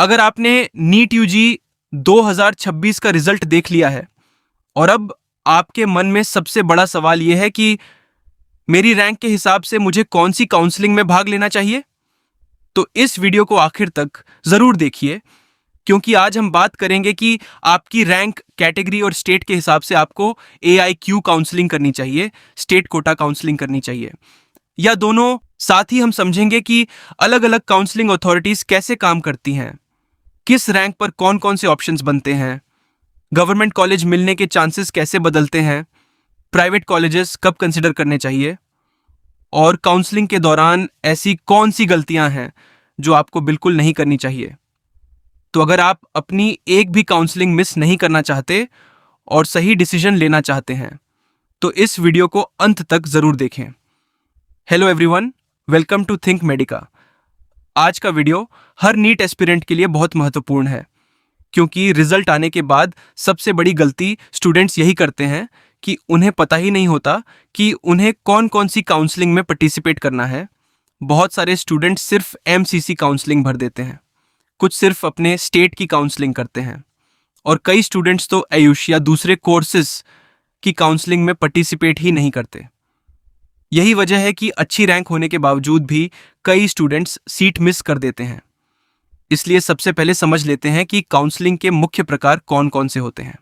अगर आपने NEET UG 2026 का रिजल्ट देख लिया है और अब आपके मन में सबसे बड़ा सवाल यह है कि मेरी रैंक के हिसाब से मुझे कौन सी काउंसलिंग में भाग लेना चाहिए, तो इस वीडियो को आखिर तक जरूर देखिए, क्योंकि आज हम बात करेंगे कि आपकी रैंक, कैटेगरी और स्टेट के हिसाब से आपको AIQ काउंसलिंग करनी चाहिए, स्टेट कोटा काउंसलिंग करनी चाहिए, या दोनों। साथ ही हम समझेंगे कि अलग अलग काउंसलिंग अथॉरिटीज कैसे काम करती हैं, किस रैंक पर कौन कौन से ऑप्शंस बनते हैं, गवर्नमेंट कॉलेज मिलने के चांसेस कैसे बदलते हैं, प्राइवेट कॉलेजेस कब कंसिडर करने चाहिए, और काउंसलिंग के दौरान ऐसी कौन सी गलतियां हैं जो आपको बिल्कुल नहीं करनी चाहिए। तो अगर आप अपनी एक भी काउंसलिंग मिस नहीं करना चाहते और सही डिसीजन लेना चाहते हैं, तो इस वीडियो को अंत तक जरूर देखें। Hello everyone, welcome to Think Medica. आज का वीडियो हर नीट एस्पिरेंट के लिए बहुत महत्वपूर्ण है, क्योंकि रिजल्ट आने के बाद सबसे बड़ी गलती स्टूडेंट्स यही करते हैं कि उन्हें पता ही नहीं होता कि उन्हें कौन कौन सी काउंसलिंग में पार्टिसिपेट करना है। बहुत सारे स्टूडेंट्स सिर्फ MCC काउंसलिंग भर देते हैं, कुछ सिर्फ अपने स्टेट की काउंसलिंग करते हैं, और कई स्टूडेंट्स तो आयुष या दूसरे कोर्सेज की काउंसलिंग में पार्टिसिपेट ही नहीं करते। यही वजह है कि अच्छी रैंक होने के बावजूद भी कई स्टूडेंट्स सीट मिस कर देते हैं। इसलिए सबसे पहले समझ लेते हैं कि काउंसलिंग के मुख्य प्रकार कौन कौन से होते हैं।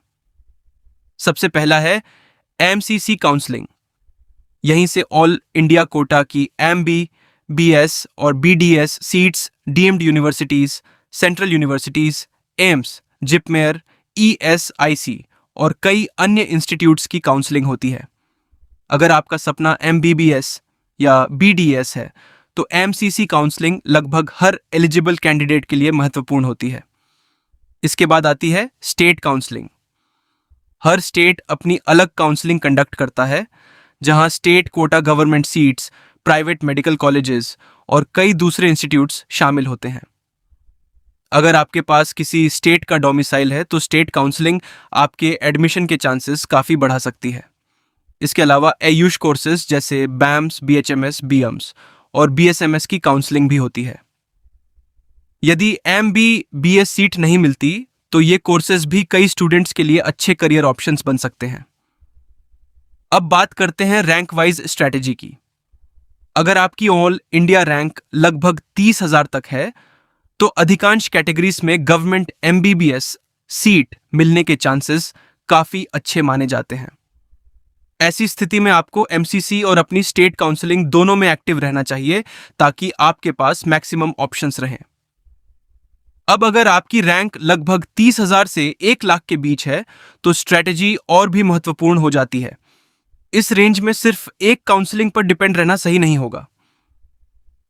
सबसे पहला है MCC काउंसलिंग। यहीं से ऑल इंडिया कोटा की MB, BS और BDS seats deemed universities, central universities, AIIMS, JIPMER, ESIC और कई अन्य इंस्टीट्यूट्स की काउंसलिंग होती है। अगर आपका सपना MBBS या BDS है, तो MCC काउंसलिंग लगभग हर एलिजिबल कैंडिडेट के लिए महत्वपूर्ण होती है। इसके बाद आती है स्टेट काउंसलिंग। हर स्टेट अपनी अलग काउंसलिंग कंडक्ट करता है, जहां state quota government seats, private medical colleges और कई दूसरे इंस्टीट्यूट्स शामिल होते हैं। अगर आपके पास किसी स्टेट का डोमिसाइल है, तो स्टेट काउंसलिंग आपके एडमिशन के चांसेस काफ़ी बढ़ा सकती है। इसके अलावा आयुष कोर्सेज जैसे BAMS, BHMS, BAMS और BSMS की काउंसलिंग भी होती है। यदि MBBS सीट नहीं मिलती, तो ये कोर्सेज भी कई स्टूडेंट्स के लिए अच्छे करियर ऑप्शंस बन सकते हैं। अब बात करते हैं रैंक वाइज स्ट्रैटेजी की। अगर आपकी ऑल इंडिया रैंक लगभग 30,000 तक है, तो अधिकांश कैटेगरीज में गवर्नमेंट MBBS सीट मिलने के चांसेस काफ़ी अच्छे माने जाते हैं। ऐसी स्थिति में आपको MCC और अपनी स्टेट काउंसलिंग दोनों में एक्टिव रहना चाहिए, ताकि आपके पास मैक्सिमम ऑप्शंस रहें। अब अगर आपकी रैंक लगभग 30,000 से 1 लाख के बीच है, तो स्ट्रेटेजी और भी महत्वपूर्ण हो जाती है। इस रेंज में सिर्फ एक काउंसलिंग पर डिपेंड रहना सही नहीं होगा।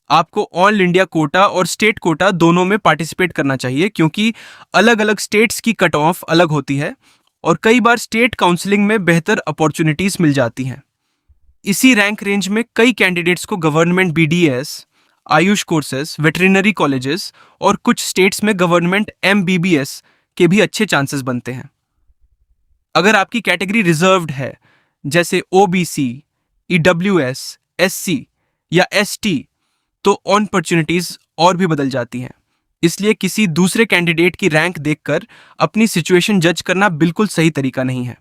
आपको ऑल इंडिया कोटा और स्टेट कोटा दोनों में पार्टिसिपेट करना चाहिए, क्योंकि अलग अलग स्टेट्स की कट ऑफ अलग होती है और कई बार स्टेट काउंसलिंग में बेहतर अपॉर्चुनिटीज मिल जाती हैं। इसी रैंक रेंज में कई कैंडिडेट्स को government BDS, Ayush courses, veterinary colleges और कुछ स्टेट्स में गवर्नमेंट MBBS के भी अच्छे चांसेस बनते हैं। अगर आपकी कैटेगरी रिजर्व्ड है, जैसे OBC, EWS, SC या ST, तो अपॉर्चुनिटीज और भी बदल जाती हैं। इसलिए किसी दूसरे कैंडिडेट की रैंक देखकर अपनी सिचुएशन जज करना बिल्कुल सही तरीका नहीं है।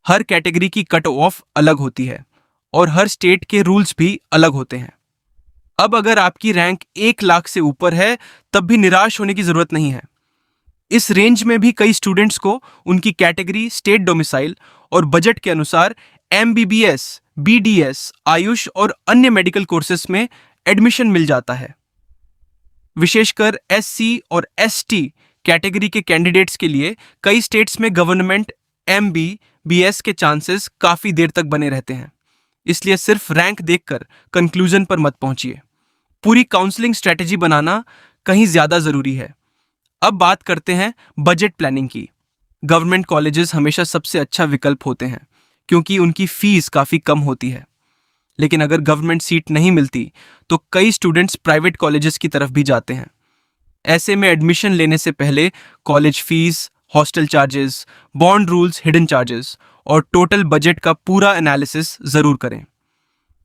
हर कैटेगरी की कट ऑफ अलग होती है और हर स्टेट के रूल्स भी अलग होते हैं। अब अगर आपकी रैंक 1 लाख से ऊपर है, तब भी निराश होने की जरूरत नहीं है। इस रेंज में भी कई स्टूडेंट्स को उनकी कैटेगरी, स्टेट डोमिसाइल और बजट के अनुसार MBBS, BDS, आयुष और अन्य मेडिकल कोर्सेज में एडमिशन मिल जाता है। विशेषकर SC और ST कैटेगरी के कैंडिडेट्स के लिए कई स्टेट्स में गवर्नमेंट MBBS के चांसेस काफ़ी देर तक बने रहते हैं। इसलिए सिर्फ रैंक देखकर कंक्लूजन पर मत पहुंचिए। पूरी काउंसलिंग स्ट्रेटेजी बनाना कहीं ज़्यादा ज़रूरी है। अब बात करते हैं बजट प्लानिंग की। गवर्नमेंट कॉलेजेस हमेशा सबसे अच्छा विकल्प होते हैं, क्योंकि उनकी फीस काफ़ी कम होती है। लेकिन अगर गवर्नमेंट सीट नहीं मिलती, तो कई स्टूडेंट्स प्राइवेट कॉलेजेस की तरफ भी जाते हैं। ऐसे में एडमिशन लेने से पहले college fees, hostel charges, bond rules, hidden charges और टोटल बजट का पूरा एनालिसिस ज़रूर करें।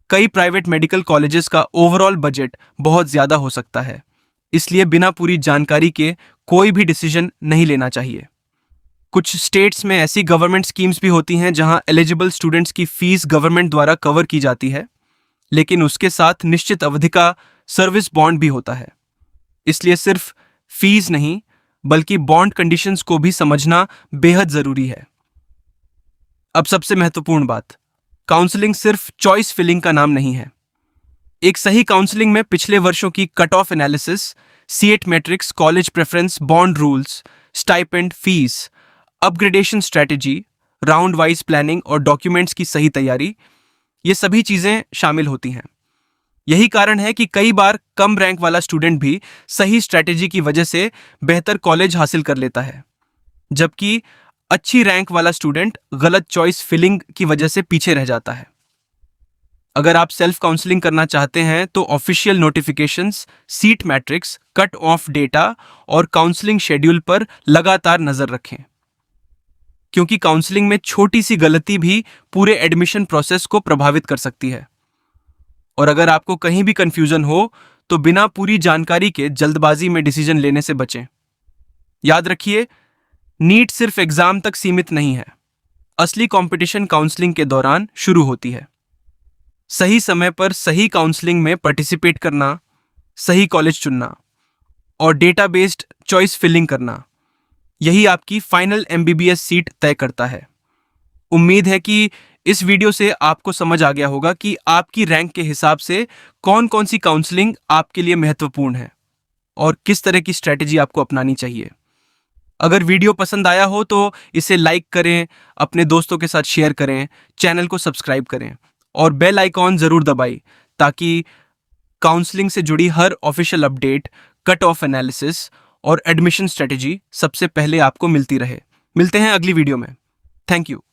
कई प्राइवेट मेडिकल कॉलेजेस का ओवरऑल बजट बहुत ज़्यादा हो सकता है, इसलिए बिना पूरी जानकारी के कोई भी डिसीजन नहीं लेना चाहिए। कुछ स्टेट्स में ऐसी गवर्नमेंट स्कीम्स भी होती हैं जहां एलिजिबल स्टूडेंट्स की फीस गवर्नमेंट द्वारा कवर की जाती है, लेकिन उसके साथ निश्चित अवधि का सर्विस बॉन्ड भी होता है। इसलिए सिर्फ फीस नहीं बल्कि बॉन्ड कंडीशंस को भी समझना बेहद जरूरी है। अब सबसे महत्वपूर्ण बात, काउंसलिंग सिर्फ चॉइस फिलिंग का नाम नहीं है। एक सही काउंसलिंग में पिछले वर्षों की cut off analysis, CEAT matrix, college preference, bond rules, stipend, fees, upgradation strategy, round wise planning और डॉक्यूमेंट्स की सही तैयारी, ये सभी चीजें शामिल होती हैं। यही कारण है कि कई बार कम रैंक वाला स्टूडेंट भी सही स्ट्रेटेजी की वजह से बेहतर कॉलेज हासिल कर लेता है, जबकि अच्छी रैंक वाला स्टूडेंट गलत चॉइस फिलिंग की वजह से पीछे रह जाता है। अगर आप सेल्फ काउंसलिंग करना चाहते हैं तो official notifications, seat matrix, cut off data और काउंसलिंग शेड्यूल पर लगातार नजर रखें, क्योंकि काउंसलिंग में छोटी सी गलती भी पूरे एडमिशन प्रोसेस को प्रभावित कर सकती है। और अगर आपको कहीं भी कंफ्यूजन हो तो बिना पूरी जानकारी के जल्दबाजी में डिसीजन लेने से बचें। याद रखिए, नीट सिर्फ एग्जाम तक सीमित नहीं है। असली कंपटीशन काउंसलिंग के दौरान शुरू होती है। सही समय पर सही काउंसलिंग में पार्टिसिपेट करना, सही कॉलेज चुनना और डेटा बेस्ड चॉइस फिलिंग करना, यही आपकी फाइनल एमबीबीएस सीट तय करता है। उम्मीद है कि इस वीडियो से आपको समझ आ गया होगा कि आपकी रैंक के हिसाब से कौन कौन सी काउंसलिंग आपके लिए महत्वपूर्ण है और किस तरह की स्ट्रैटेजी आपको अपनानी चाहिए। अगर वीडियो पसंद आया हो तो इसे लाइक करें, अपने दोस्तों के साथ शेयर करें, चैनल को सब्सक्राइब करें और बेल आइकॉन जरूर दबाएं ताकि काउंसलिंग से जुड़ी हर official update, cut off analysis और एडमिशन स्ट्रेटेजी सबसे पहले आपको मिलती रहे। मिलते हैं अगली वीडियो में। Thank you.